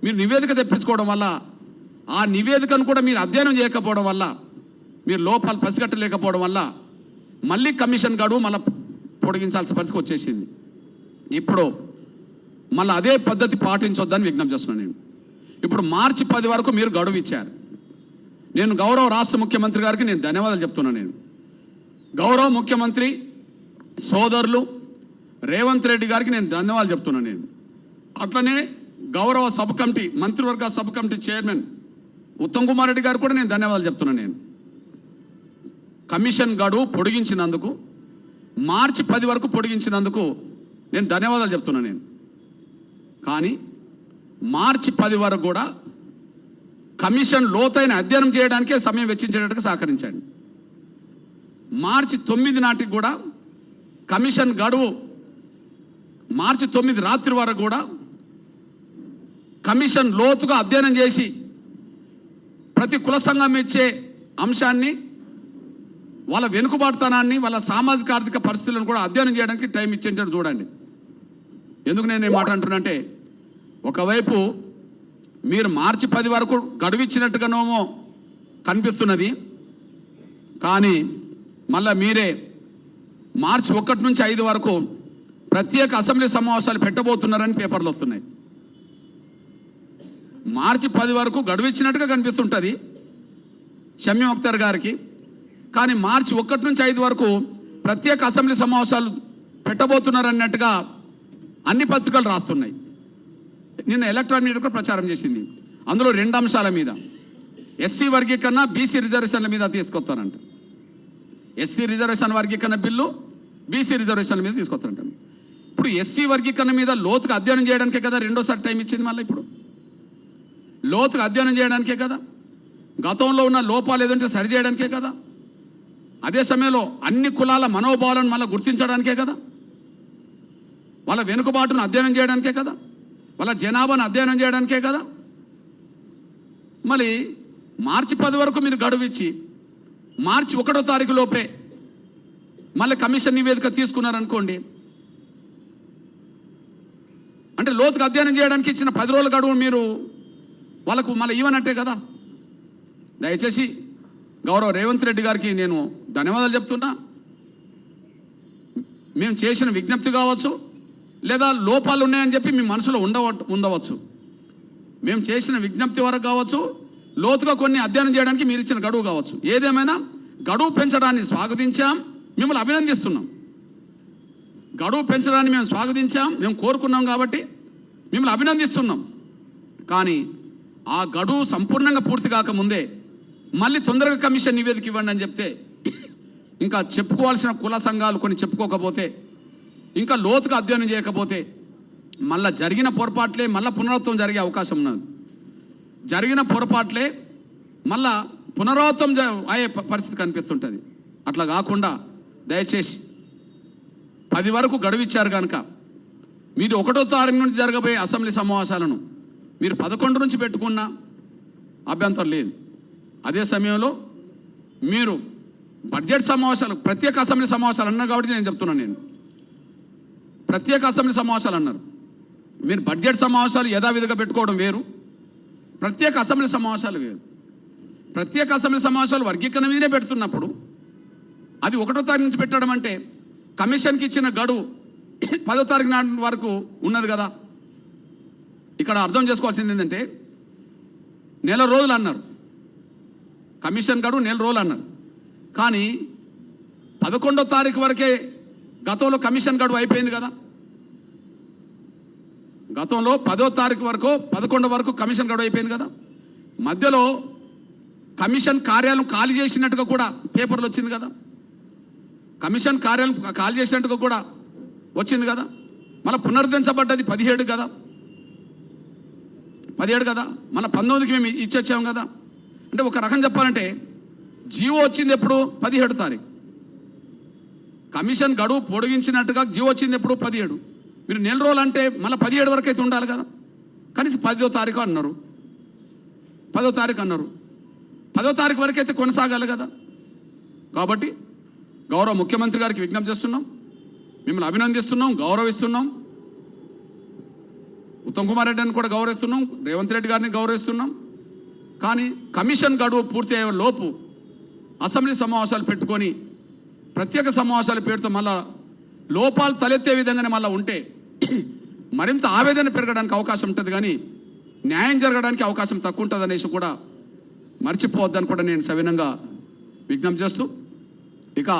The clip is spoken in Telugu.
మీరు నివేదిక తెప్పించుకోవడం వల్ల, ఆ నివేదికను కూడా మీరు అధ్యయనం చేయకపోవడం వల్ల, మీరు లోపాలు పసిగట్టలేకపోవడం వల్ల మళ్ళీ కమిషన్ గడువు మళ్ళీ పొడిగించాల్సిన పరిస్థితి వచ్చేసింది. ఇప్పుడు మళ్ళీ అదే పద్ధతి పాటించొద్దని విజ్ఞప్తి చేస్తున్నాను నేను. ఇప్పుడు మార్చి 10 వరకు మీరు గడువు ఇచ్చారు. నేను గౌరవ రాష్ట్ర ముఖ్యమంత్రి గారికి నేను ధన్యవాదాలు చెప్తున్నాను. నేను గౌరవ ముఖ్యమంత్రి సోదరులు రేవంత్ రెడ్డి గారికి నేను ధన్యవాదాలు చెప్తున్నాను. నేను అట్లనే గౌరవ సబ్ కమిటీ మంత్రివర్గ sub committee chairman Uttam Kumar Reddy గారు కూడా నేను ధన్యవాదాలు చెప్తున్నాను. నేను కమిషన్ గడువు పొడిగించినందుకు, మార్చి 10 వరకు పొడిగించినందుకు నేను ధన్యవాదాలు చెప్తున్నాను. నేను కానీ మార్చి 10 వరకు కూడా కమిషన్ లోతైన అధ్యయనం చేయడానికే సమయం వెచ్చించేటట్టుగా సహకరించండి. మార్చి 9 నాటికి కూడా కమిషన్ గడువు, మార్చి 9 రాత్రి వరకు కూడా కమిషన్ లోతుగా అధ్యయనం చేసి ప్రతి కుల సంఘం ఇచ్చే అంశాన్ని, వాళ్ళ వెనుకబాటుతనాన్ని, వాళ్ళ సామాజిక ఆర్థిక పరిస్థితులను కూడా అధ్యయనం చేయడానికి టైం ఇచ్చేటట్టు చూడండి. ఎందుకు నేను ఏం మాట అంటున్నానంటే, ఒకవైపు మీరు మార్చి 10 వరకు గడువిచ్చినట్టుగానేమో కనిపిస్తున్నది, కానీ మళ్ళీ మీరే మార్చి 1 నుంచి 5 వరకు ప్రత్యేక అసెంబ్లీ సమావేశాలు పెట్టబోతున్నారని పేపర్లు వస్తున్నాయి. మార్చి 10 వరకు గడువిచ్చినట్టుగా కనిపిస్తుంటుంది షమీమ్ అఖ్తర్ గారికి, కానీ మార్చి 1 నుంచి 5 వరకు ప్రత్యేక అసెంబ్లీ సమావేశాలు పెట్టబోతున్నారన్నట్టుగా అన్ని పత్రికలు రాస్తున్నాయి. నిన్న ఎలక్ట్రానిక్ మీడియా కూడా ప్రచారం చేసింది. అందులో 2 అంశాల మీద, ఎస్సీ వర్గీకరణ, బీసీ రిజర్వేషన్ల మీద తీసుకొస్తారంట. ఎస్సీ రిజర్వేషన్ వర్గీకరణ బిల్లు, బీసీ రిజర్వేషన్ల మీద తీసుకొస్తారంట. ఇప్పుడు ఎస్సీ వర్గీకరణ మీద లోతుగా అధ్యయనం చేయడానికే కదా రెండోసారి టైం ఇచ్చింది. మళ్ళీ ఇప్పుడు లోతుగా అధ్యయనం చేయడానికే కదా, గతంలో ఉన్న లోపాలు ఏదంటే సరిచేయడానికే కదా, అదే సమయంలో అన్ని కులాల మనోభావాలను మళ్ళీ గుర్తించడానికే కదా, వాళ్ళ వెనుకబాటును అధ్యయనం చేయడానికే కదా, వాళ్ళ జనాభాను అధ్యయనం చేయడానికే కదా. మళ్ళీ మార్చి 10 వరకు మీరు గడువు ఇచ్చి మార్చి 1వ తారీఖు లోపే మళ్ళీ కమిషన్ నివేదిక తీసుకున్నారనుకోండి, అంటే లోతుగా అధ్యయనం చేయడానికి ఇచ్చిన 10 రోజుల గడువు మీరు వాళ్ళకు మళ్ళీ ఇవ్వనట్టే కదా. దయచేసి గౌరవ రేవంత్ రెడ్డి గారికి నేను ధన్యవాదాలు చెప్తున్నా. మేము చేసిన విజ్ఞప్తి కావచ్చు, లేదా లోపాలు ఉన్నాయని చెప్పి మీ మనసులో ఉండవచ్చు. మేము చేసిన విజ్ఞప్తి వరకు కావచ్చు, లోతుగా కొన్ని అధ్యయనం చేయడానికి మీరు ఇచ్చిన గడువు కావచ్చు. ఏదేమైనా గడువు పెంచడాన్ని స్వాగతించాం, మిమ్మల్ని అభినందిస్తున్నాం. గడువు పెంచడాన్ని మేము స్వాగతించాం, మేము కోరుకున్నాం కాబట్టి మిమ్మల్ని అభినందిస్తున్నాం. కానీ ఆ గడువు సంపూర్ణంగా పూర్తి కాకముందే మళ్ళీ తొందరగా కమిషన్ నివేదిక ఇవ్వండి అని చెప్తే, ఇంకా చెప్పుకోవాల్సిన కుల సంఘాలు కొన్ని చెప్పుకోకపోతే, ఇంకా లోతుగా అధ్యయనం చేయకపోతే మళ్ళీ జరిగిన పొరపాట్లే మళ్ళీ పునరావృతం జరిగే అవకాశం ఉన్నది. జరిగిన పొరపాట్లే మళ్ళా పునరావృతం అయ్యే పరిస్థితి కనిపిస్తుంటుంది. అట్లా కాకుండా దయచేసి 10 వరకు గడువిచ్చారు కనుక మీరు 1వ తారీఖు నుంచి జరగబోయే అసెంబ్లీ సమావేశాలను మీరు 11 నుంచి పెట్టుకున్నా అభ్యంతరం లేదు. అదే సమయంలో మీరు బడ్జెట్ సమావేశాలు, ప్రత్యేక అసెంబ్లీ సమావేశాలు అన్నారు కాబట్టి నేను చెప్తున్నాను. నేను ప్రత్యేక అసెంబ్లీ సమావేశాలు అన్నారు, మీరు బడ్జెట్ సమావేశాలు యథావిధిగా పెట్టుకోవడం వేరు, ప్రత్యేక అసెంబ్లీ సమావేశాలు వేరు. ప్రత్యేక అసెంబ్లీ సమావేశాలు వర్గీకరణ మీదే పెడుతున్నప్పుడు అది 1వ తారీఖు నుంచి పెట్టడం అంటే కమిషన్కి ఇచ్చిన గడువు 10వ తారీఖు నాటి వరకు ఉన్నది కదా. ఇక్కడ అర్థం చేసుకోవాల్సింది ఏంటంటే, నెల రోజులు అన్నారు, కమిషన్ గడువు నెల రోజులు అన్నారు. కానీ 11వ తారీఖు వరకే గతంలో కమిషన్ గడువు అయిపోయింది కదా. గతంలో 10వ తారీఖు వరకు 11 వరకు కమిషన్ గడువు అయిపోయింది కదా. మధ్యలో కమిషన్ కార్యాలయం ఖాళీ చేసినట్టుగా కూడా పేపర్లు వచ్చింది కదా. కమిషన్ కార్యాలయం ఖాళీ చేసినట్టుగా కూడా వచ్చింది కదా. మళ్ళీ పునరుద్ధరించబడ్డది 17 కదా, 17 కదా, మన 19కి మేము ఇచ్చొచ్చాము కదా. అంటే ఒక రకం చెప్పాలంటే జీవో వచ్చింది ఎప్పుడు? 17 తారీఖు. కమిషన్ గడువు పొడిగించినట్టుగా జీవో వచ్చింది ఎప్పుడు? 17. మీరు నెల రోజులు అంటే మళ్ళీ 17 వరకు అయితే ఉండాలి కదా. కనీసం 10వ తారీఖు అన్నారు, 10వ తారీఖు అన్నారు, 10వ తారీఖు వరకు అయితే కొనసాగాలి కదా. కాబట్టి గౌరవ ముఖ్యమంత్రి గారికి విజ్ఞప్తి చేస్తున్నాం, మిమ్మల్ని అభినందిస్తున్నాం, గౌరవిస్తున్నాం. ఉత్తమ్ కుమార్ రెడ్డిని కూడా గౌరవిస్తున్నాం, రేవంత్ రెడ్డి గారిని గౌరవిస్తున్నాం. కానీ కమిషన్ గడువు పూర్తి అయ్యే లోపు అసెంబ్లీ సమావేశాలు పెట్టుకొని ప్రత్యేక సమావేశాల పేరుతో మళ్ళా లోపాలు తలెత్తే విధంగానే మళ్ళీ ఉంటే మరింత ఆవేదన పెరగడానికి అవకాశం ఉంటుంది, కానీ న్యాయం జరగడానికి అవకాశం తక్కువ ఉంటుంది అనేసి కూడా మర్చిపోవద్దని కూడా నేను సవినంగా విజ్ఞప్తి చేస్తూ ఇక